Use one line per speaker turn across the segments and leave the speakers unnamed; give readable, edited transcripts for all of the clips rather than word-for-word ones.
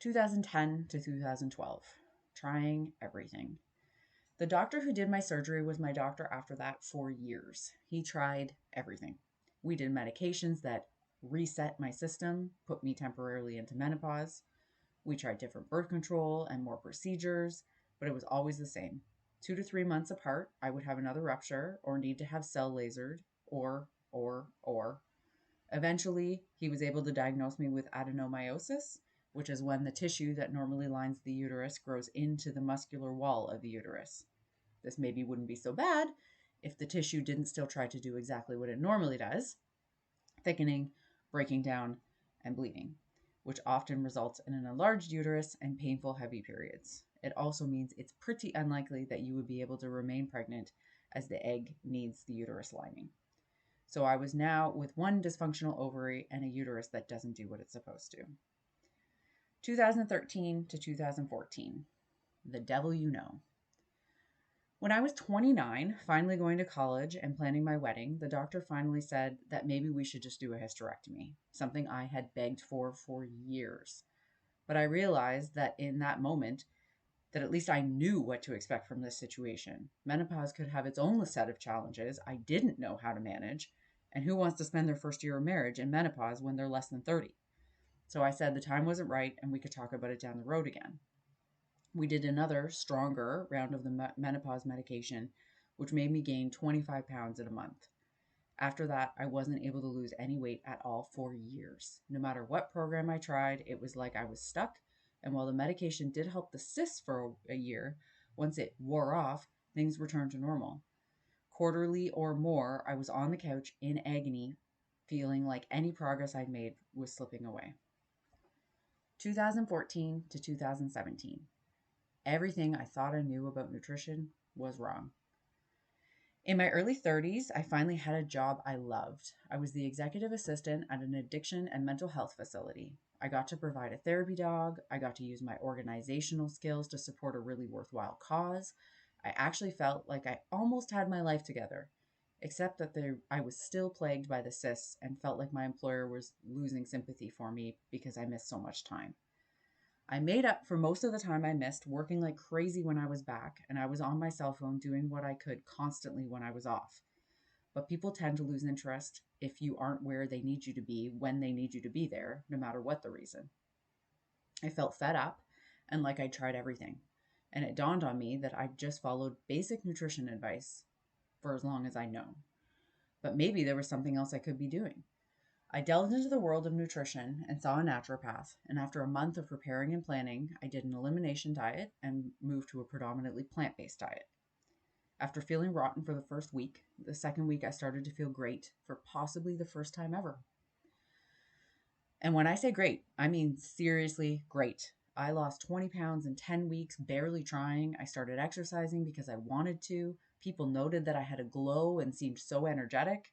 2010 to 2012, trying everything. The doctor who did my surgery was my doctor after that for years. He tried everything. We did medications that reset my system, put me temporarily into menopause. We tried different birth control and more procedures, but it was always the same. 2 to 3 months apart, I would have another rupture or need to have cell lasered, or. Eventually, he was able to diagnose me with adenomyosis, which is when the tissue that normally lines the uterus grows into the muscular wall of the uterus. This maybe wouldn't be so bad if the tissue didn't still try to do exactly what it normally does, thickening, breaking down, and bleeding, which often results in an enlarged uterus and painful heavy periods. It also means it's pretty unlikely that you would be able to remain pregnant as the egg needs the uterus lining. So I was now with one dysfunctional ovary and a uterus that doesn't do what it's supposed to. 2013 to 2014, the devil you know. When I was 29, finally going to college and planning my wedding, the doctor finally said that maybe we should just do a hysterectomy, something I had begged for years. But I realized that in that moment, that at least I knew what to expect from this situation. Menopause could have its own set of challenges I didn't know how to manage, and who wants to spend their first year of marriage in menopause when they're less than 30? So I said the time wasn't right and we could talk about it down the road again. We did another stronger round of the menopause medication, which made me gain 25 pounds in a month. After that, I wasn't able to lose any weight at all for years. No matter what program I tried, it was like I was stuck. And while the medication did help the cysts for a year, once it wore off, things returned to normal. Quarterly or more, I was on the couch in agony, feeling like any progress I'd made was slipping away. 2014 to 2017. Everything I thought I knew about nutrition was wrong. In my early 30s, I finally had a job I loved. I was the executive assistant at an addiction and mental health facility. I got to provide a therapy dog. I got to use my organizational skills to support a really worthwhile cause. I actually felt like I almost had my life together, except that I was still plagued by the cysts and felt like my employer was losing sympathy for me because I missed so much time. I made up for most of the time I missed working like crazy when I was back, and I was on my cell phone doing what I could constantly when I was off. But people tend to lose interest if you aren't where they need you to be when they need you to be there, no matter what the reason. I felt fed up and like I'd tried everything. And it dawned on me that I'd just followed basic nutrition advice for as long as I know. But maybe there was something else I could be doing. I delved into the world of nutrition and saw a naturopath, and after a month of preparing and planning, I did an elimination diet and moved to a predominantly plant-based diet. After feeling rotten for the first week, the second week I started to feel great for possibly the first time ever. And when I say great, I mean seriously great. I lost 20 pounds in 10 weeks, barely trying. I started exercising because I wanted to. People noted that I had a glow and seemed so energetic.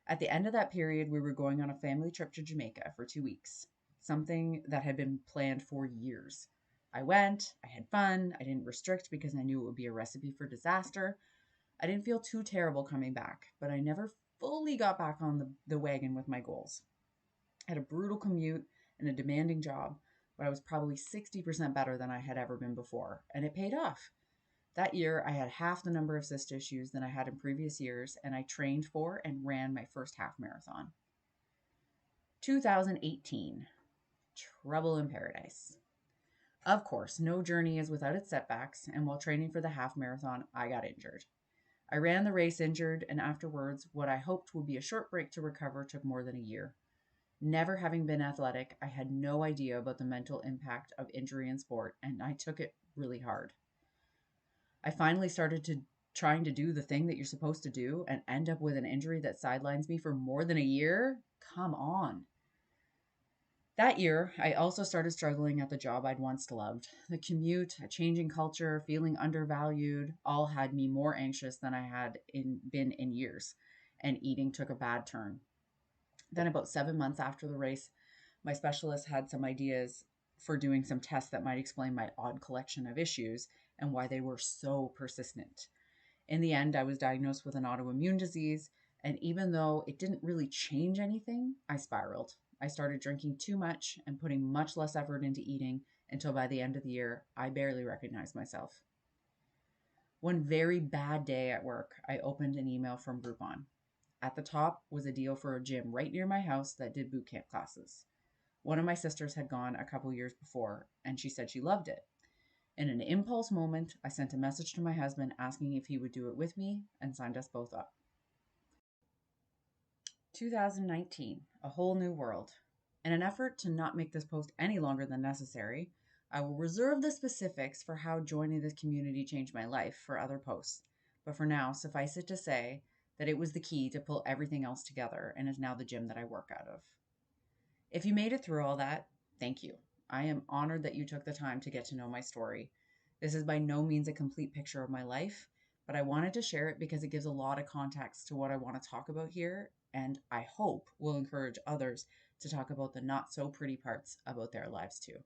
At the end of that period, we were going on a family trip to Jamaica for 2 weeks, something that had been planned for years. I went, I had fun, I didn't restrict because I knew it would be a recipe for disaster. I didn't feel too terrible coming back, but I never fully got back on the wagon with my goals. I had a brutal commute and a demanding job, but I was probably 60% better than I had ever been before, and it paid off. That year, I had half the number of cyst issues than I had in previous years, and I trained for and ran my first half marathon. 2018, trouble in paradise. Of course, no journey is without its setbacks, and while training for the half marathon, I got injured. I ran the race injured, and afterwards, what I hoped would be a short break to recover took more than a year. Never having been athletic, I had no idea about the mental impact of injury in sport, and I took it really hard. I finally started trying to do the thing that you're supposed to do and end up with an injury that sidelines me for more than a year? Come on. That year, I also started struggling at the job I'd once loved. The commute, a changing culture, feeling undervalued, all had me more anxious than I had been in years, and eating took a bad turn. Then about 7 months after the race, my specialist had some ideas for doing some tests that might explain my odd collection of issues and why they were so persistent. In the end, I was diagnosed with an autoimmune disease, and even though it didn't really change anything, I spiraled. I started drinking too much and putting much less effort into eating until by the end of the year, I barely recognized myself. One very bad day at work, I opened an email from Groupon. At the top was a deal for a gym right near my house that did boot camp classes. One of my sisters had gone a couple years before, and she said she loved it. In an impulse moment, I sent a message to my husband asking if he would do it with me and signed us both up. 2019, a whole new world. In an effort to not make this post any longer than necessary, I will reserve the specifics for how joining this community changed my life for other posts. But for now, suffice it to say that it was the key to pull everything else together and is now the gym that I work out of. If you made it through all that, thank you. I am honored that you took the time to get to know my story. This is by no means a complete picture of my life, but I wanted to share it because it gives a lot of context to what I want to talk about here, and I hope will encourage others to talk about the not so pretty parts about their lives too.